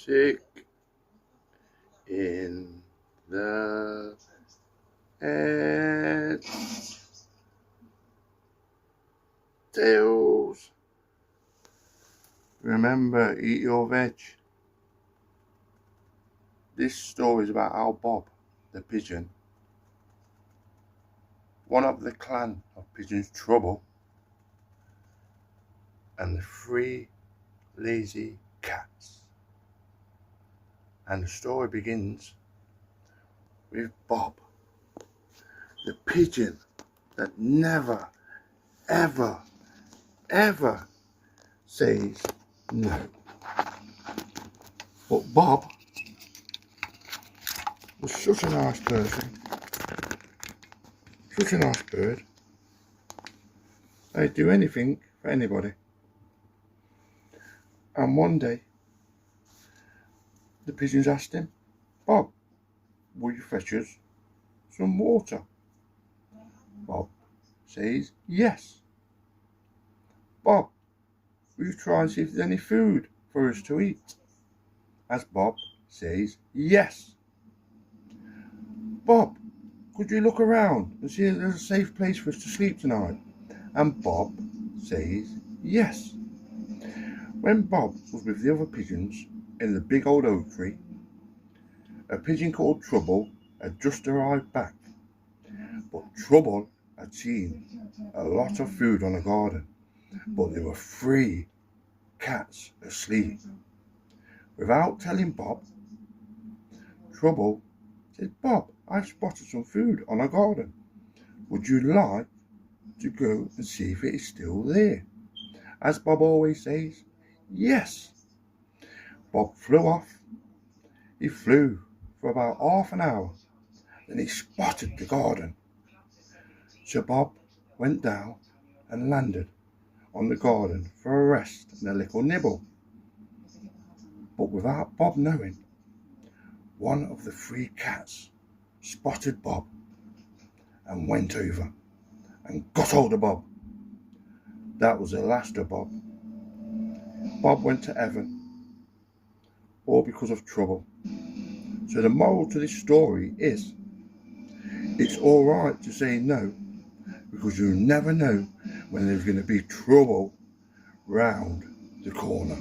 Sick in the head. Tails. Remember, eat your veg. This story is about how Bob, the pigeon, one of the clan of pigeons Trouble, and the 3 lazy cats. And the story begins with Bob, the pigeon that never, ever, ever says no. But Bob was such a nice person, such a nice bird. They'd do anything for anybody. And one day, the pigeons asked him, "Bob, will you fetch us some water?" Bob says, "Yes." "Bob, will you try and see if there's any food for us to eat?" As Bob says, "Yes." "Bob, could you look around and see if there's a safe place for us to sleep tonight?" And Bob says, "Yes." When Bob was with the other pigeons in the big old oak tree, a pigeon called Trouble had just arrived back. But Trouble had seen a lot of food on the garden, but there were 3 cats asleep. Without telling Bob, Trouble said, "Bob, I've spotted some food on our garden. Would you like to go and see if it is still there?" As Bob always says, "Yes." Bob flew off. He flew for about half an hour. Then he spotted the garden. So Bob went down and landed on the garden for a rest and a little nibble. But without Bob knowing, one of the 3 cats spotted Bob and went over and got hold of Bob. That was the last of Bob. Bob went to heaven, all because of Trouble. So the moral to this story is, it's all right to say no, because you never know when there's going to be trouble round the corner.